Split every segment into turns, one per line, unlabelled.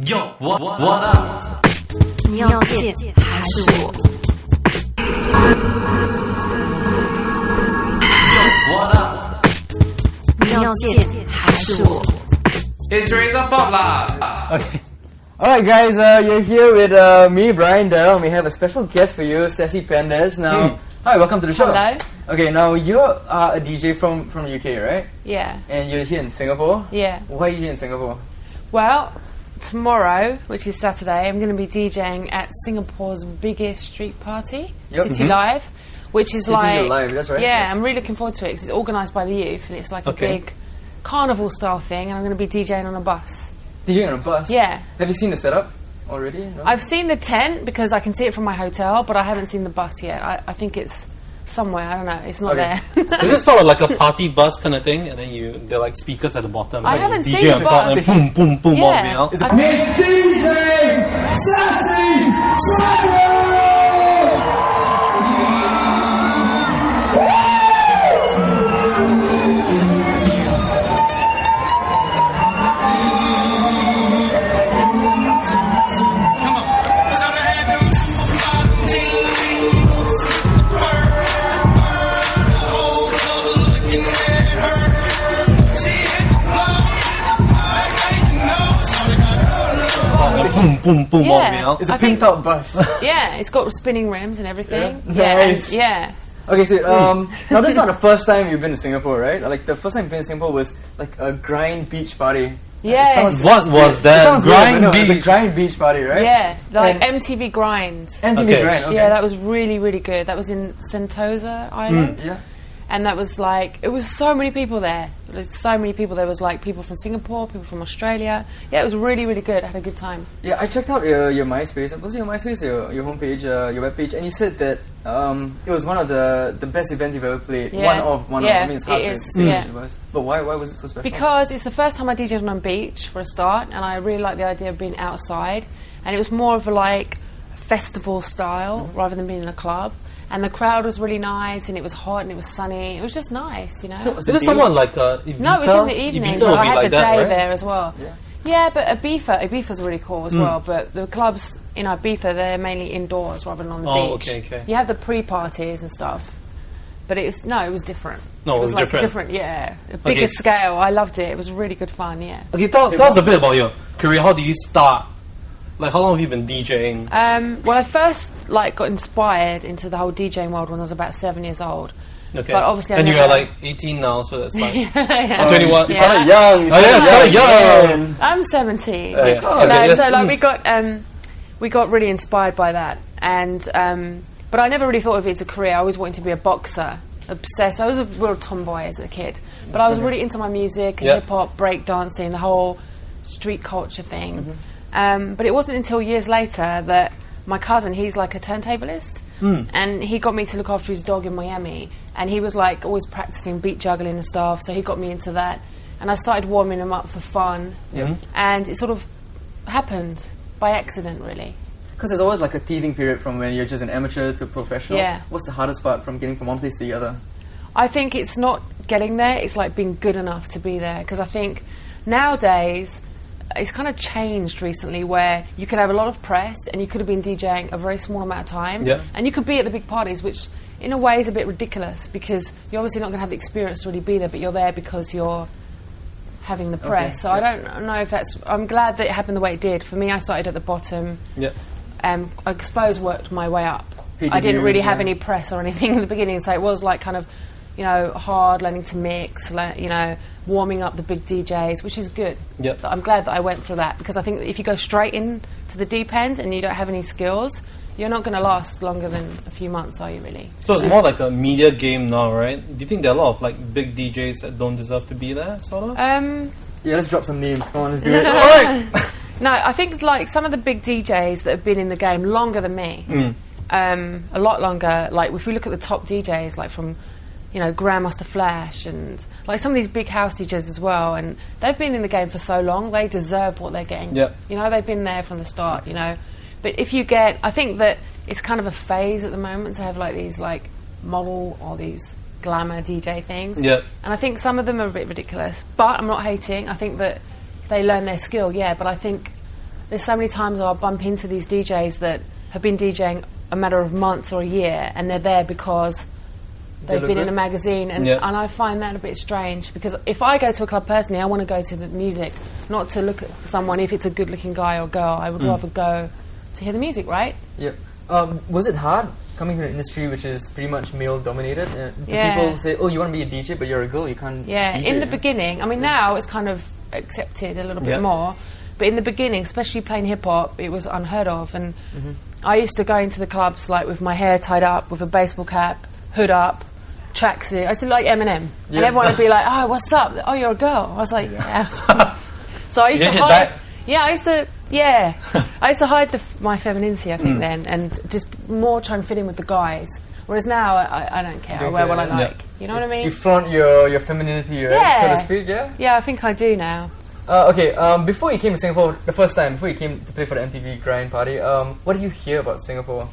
Yo, what up?
你要见还是我
Yo, what up?
你要见还是我
It's Razor Pop lah.
Okay. Alright guys, you're here with me, Bryan and Daryl. We have a special guest for you, Sassy Pandez. Now, hi, welcome to the show.
Hello.
Okay, now you're a DJ from the UK, right?
Yeah.
And you're here in Singapore?
Yeah.
Why are you here in Singapore?
Well, tomorrow, which is Saturday, I'm going to be DJing at Singapore's biggest street party,
Yep.
City Live, which is
City
like...
Live, that's right.
Yeah, I'm really looking forward to it because it's organised by the youth and it's like a big carnival-style thing, and I'm going to be DJing on a bus.
DJing on a bus?
Yeah.
Have you seen the setup already? No?
I've seen the tent because I can see it from my hotel, but I haven't seen the bus yet. I think it's somewhere, I don't know, it's not there.
Is it sort of like a party bus kind of thing, and then they're like speakers at the bottom?
I
like
haven't
DJ
seen
on
the
top
bus.
and boom, boom, boom,
Yeah.
all the way out.
It's a
Miss DJ Sassy Pandez!
Boom, boom, boom, all the way
Yeah.
out.
It's a
I think-
pinked out bus.
Yeah, it's got spinning rims and everything.
Yeah. Nice.
Yeah.
Okay, so now this is not the first time you've been to Singapore, right? Like the first time you've been to Singapore was like a grind beach party.
Yes.
It sounds-
What was
it
that?
sounds weird,
Grind
but no, it's a
beach?
grind beach party, right?
Yeah, like
And-
MTV Grind.
MTV
Okay.
grind. Okay.
Yeah, that was really, really good. That was in Sentosa Island.
Yeah.
And that was like, it was so many people there. There's so many people. There was like people from Singapore, people from Australia. Yeah, it was really, really good. I had a good time.
Yeah, I checked out your MySpace. Was it your MySpace, your homepage, your webpage? And you said that it was one of the best events you've ever played.
Yeah.
One of.
Yeah,
I mean, it's hard
it
to
is,
say
yeah.
which it was. But why was it so special?
Because it's the first time I DJed on a beach for a start, and I really like the idea of being outside. And it was more of a like festival style rather than being in a club. And the crowd was really nice, and it was hot, and it was sunny. It was just nice, you know.
Is it someone like Ibiza?
No, it was in the evening,
Ibiza
but
would
I
be
had
like
the
that,
day
right?
there as well.
Yeah.
Yeah, but Ibiza's really cool as well. But the clubs in Ibiza, they're mainly indoors rather than on the beach.
Okay.
You have the pre-parties and stuff, but it was different.
No, it was
like
different.
Yeah, a bigger scale. I loved it. It was really good fun. Yeah.
Okay, tell us a bit about your career. How did you start? Like, how long have you been DJing?
Well, I first got inspired into the whole DJing world when I was about 7 years old.
Okay.
But obviously,
and
I
you're
never-
like 18 now, so that's like
yeah.
21.
You
Yeah.
started young. You
started young.
again.
I'm 17.
Yeah. Okay,
No,
yes.
so we got really inspired by that, and but I never really thought of it as a career. I always wanted to be a boxer, obsessed. I was a real tomboy as a kid, but I was really into my music and hip hop, break dancing, the whole street culture thing. But it wasn't until years later that my cousin, he's like a turntablist, and he got me to look after his dog in Miami, and he was like always practicing beat juggling and stuff, so he got me into that, and I started warming him up for fun, and it sort of happened by accident, really.
Because there's always like a teething period from when you're just an amateur to professional.
Yeah.
What's the hardest part from getting from one place to the other?
I think it's not getting there, it's like being good enough to be there, because I think nowadays it's kind of changed recently where you could have a lot of press and you could have been DJing a very small amount of time, and you could be at the big parties, which in a way is a bit ridiculous because you're obviously not going to have the experience to really be there, but you're there because you're having the press. So I don't know if that's... I'm glad that it happened the way it did. For me, I started at the bottom. I suppose worked my way up. I didn't really have any press or anything in the beginning, so it was like kind of, hard learning to mix, warming up the big DJs, which is good.
Yep.
I'm glad that I went for that, because I think that if you go straight into the deep end and you don't have any skills, you're not going to last longer than a few months, are you really?
So it's more like a media game now, right? Do you think there are a lot of like big DJs that don't deserve to be there, sort of?
Yeah, let's drop some names. Come on, let's do it.
No, I think like some of the big DJs that have been in the game longer than me, a lot longer. Like if we look at the top DJs, like from Grandmaster Flash and like some of these big house DJs as well, and they've been in the game for so long, they deserve what they're getting.
Yeah.
They've been there from the start. But if you get, I think that it's kind of a phase at the moment to have like these like model or these glamour DJ things.
Yeah.
And I think some of them are a bit ridiculous, but I'm not hating. I think that if they learn their skill, but I think there's so many times where I'll bump into these DJs that have been DJing a matter of months or a year, and they're there because they've been in a magazine, and I find that a bit strange, because if I go to a club personally, I want to go to the music, not to look at someone if it's a good-looking guy or girl. I would rather go to hear the music, right?
Yep. Was it hard coming from an industry which is pretty much male-dominated? Do people say, oh, you want to be a DJ, but you're a girl, you can't DJ,
in the beginning. I mean, now it's kind of accepted a little bit more, but in the beginning, especially playing hip-hop, it was unheard of, and I used to go into the clubs like with my hair tied up, with a baseball cap, hood up, tracksuit. I used to like Eminem, and everyone would be like, "Oh, what's up? Oh, you're a girl." I was like, "Yeah." So I used to hide. Yeah, I used to hide my femininity, I think, then, and just more try and fit in with the guys. Whereas now, I don't care. I wear what I like. You know what I mean?
You flaunt your femininity, right? So to speak. Yeah.
Yeah, I think I do now.
Okay. Before you came to Singapore, the first time before you came to play for the MTV Grind Party, what did you hear about Singapore?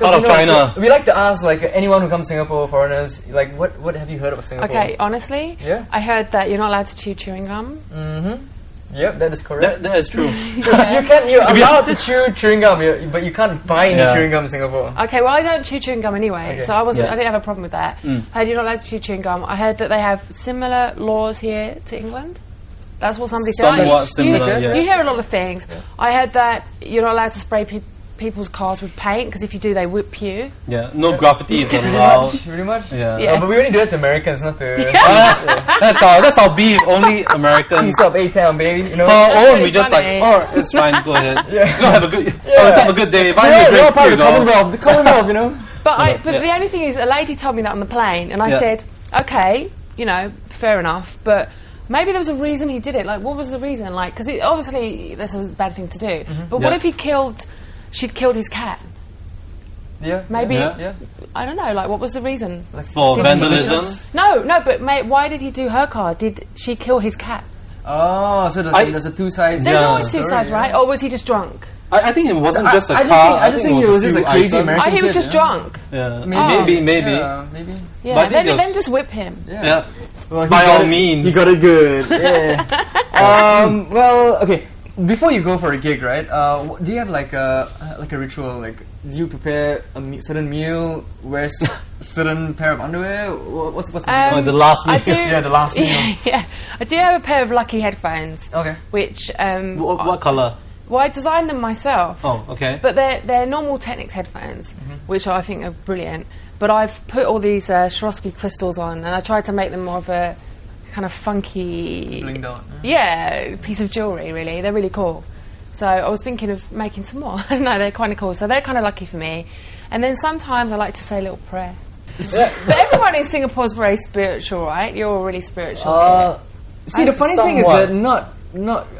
Out of China.
We like to ask like anyone who comes to Singapore, foreigners, like what have you heard about Singapore?
Okay, honestly, I heard that you're not allowed to chew chewing gum.
Yep, that is correct.
That is true.
You're allowed to chew chewing gum, but you can't buy any chewing gum in Singapore.
Okay, well I don't chew chewing gum anyway, so I didn't have a problem with that. I heard you're not allowed to chew chewing gum. I heard that they have similar laws here to England. That's what somebody said.
Somewhat similar,
you hear a lot of things. I heard that you're not allowed to spray people's cars with paint, because if you do, they whip you.
Yeah, no graffiti is allowed.
Pretty much.
Yeah.
But we only do that to Americans, not to.
That's our beef. Only Americans.
Peace up, A-Town, baby. You know.
For our own, we just
funny.
like, oh, it's fine. Go ahead. Have a good. Let's have a good day. If I
Yeah,
need a drink,
part
here
of
you go.
the Commonwealth, you know.
But the only thing is, a lady told me that on the plane, and I said, okay, you know, fair enough, but maybe there was a reason he did it. Like, what was the reason? Like, because obviously this is a bad thing to do. But what if she'd killed his cat?
Yeah.
Maybe.
Yeah.
I don't know. Like, what was the reason?
For vandalism?
No. But why did he do her car? Did she kill his cat?
Oh, so there's a two sides.
There's always two sides, right? Or was he just drunk?
I think it wasn't just a car.
I just think it was just a crazy American
he was
kid,
just drunk.
Yeah.
Maybe.
Yeah,
maybe.
Yeah,
But
then just whip him.
Yeah.
Well,
By all means.
He got it good. Yeah. Well, okay. Before you go for a gig, right? Do you have like a ritual? Like, do you prepare a certain meal? Wear certain pair of underwear? What's the deal?
The last meal.
I do,
Yeah, the last meal.
Yeah, I do have a pair of Lucky headphones.
Okay.
Which
What color?
well, I designed them myself.
Oh, okay.
But they're normal Technics headphones, which I think are brilliant. But I've put all these Swarovski crystals on, and I tried to make them more of a kind of funky,
Blinged out.
piece of jewellery, really. They're really cool. So I was thinking of making some more. I don't know, they're kind of cool. So they're kind of lucky for me. And then sometimes I like to say a little prayer. But everyone in Singapore is very spiritual, right? You're all really spiritual.
See, the funny thing is that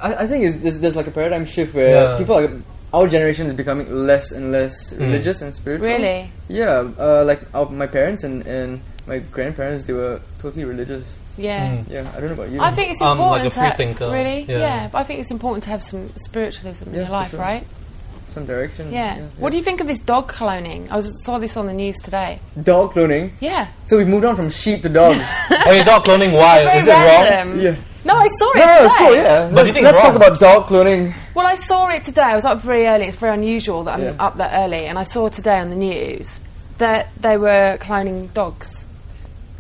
I think there's like a paradigm shift where people like our generation is becoming less and less religious and spiritual.
Really?
Yeah, like my parents and my grandparents, they were totally religious.
Yeah.
Yeah, I don't know about you.
I think it's important
like a free
to
thinker.
really,
Yeah.
but I think it's important to have some spiritualism in
Yeah,
your
for
life,
sure.
right?
Some direction.
Yeah. What do you think of this dog cloning? I saw this on the news today.
Dog cloning.
Yeah.
So we moved on from sheep to dogs.
Okay, dog cloning, why?
Very
Is it wrong?
random.
Yeah.
No, I saw it
No,
today.
it's cool. Yeah.
But do you think
let's
wrong?
talk about dog cloning.
Well, I saw it today. I was up very early. It's very unusual that I'm
Yeah.
up that early. And I saw today on the news that they were cloning dogs.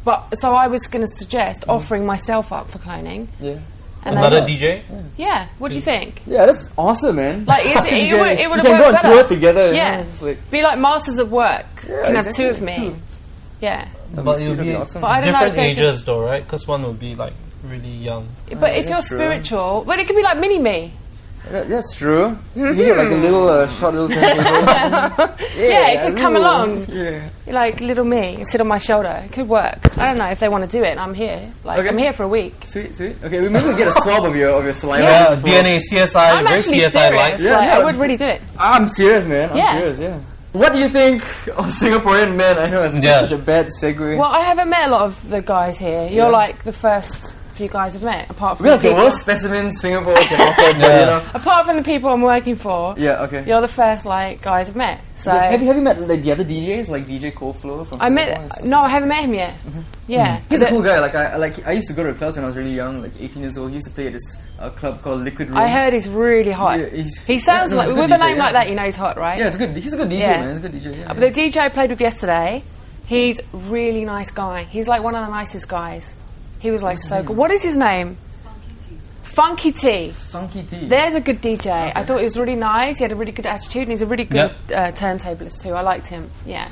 But so I was going to suggest offering myself up for cloning.
Yeah.
And
Another
they,
DJ?
yeah. What do you think?
Yeah, that's awesome, man.
Like, it would have
you can
worked
go and
better.
tour together. you
Yeah.
know, just like,
Be like Masters of Work.
Yeah,
Can have
exactly.
two of me. Yeah.
But it would
that'd
be
be awesome.
But I don't know
different
if they
ages though, right? Because one would be like really young.
But if you're
that's true.
spiritual, but it could be like mini-me.
That's true. You get like a little short little thing.
Yeah, it could come along.
Yeah.
Like little me, sit on my shoulder. It could work. I don't know if they want to do it. I'm here. Like
Okay.
I'm here for a week.
Sweet. Okay, we maybe get a swab of your saliva.
Yeah,
before-
DNA, CSI,
I'm
very
actually
CSI
serious.
like.
Yeah,
Like,
yeah.
I would really do it.
I'm serious, man. I'm
Yeah.
serious. Yeah. What do you think of Singaporean men? I know it's
Yeah.
such a bad segue.
Well, I haven't met a lot of the guys here. You're
Yeah.
like the first you guys have met, apart from
We're like the
people-
worst specimen Singapore can offer, but you know.
Apart from the people I'm working for,
Yeah, okay.
you're the first like guys I've met. So
Have you met like the other DJs, like DJ Koflo from
I
Singapore and
met.
stuff?
No, I haven't met him yet. Yeah,
He's a cool guy. I used to go to clubs when I was really young, like 18 years old. He used to play at this club called Liquid Room.
I heard he's really hot.
Yeah,
he sounds like
he's a
with
good
a name
DJ,
like
yeah.
that, you know he's hot, right?
Yeah, it's good. He's a good DJ,
Yeah.
man. He's a good DJ. Yeah,
But the DJ I played with yesterday, he's a really nice guy. He's like one of the nicest guys. He was like so good. What is his name? Funky T.
Funky T.
There's a good DJ. I thought he was really nice. He had a really good attitude, and he's a really good turntablist too. I liked him. Yeah.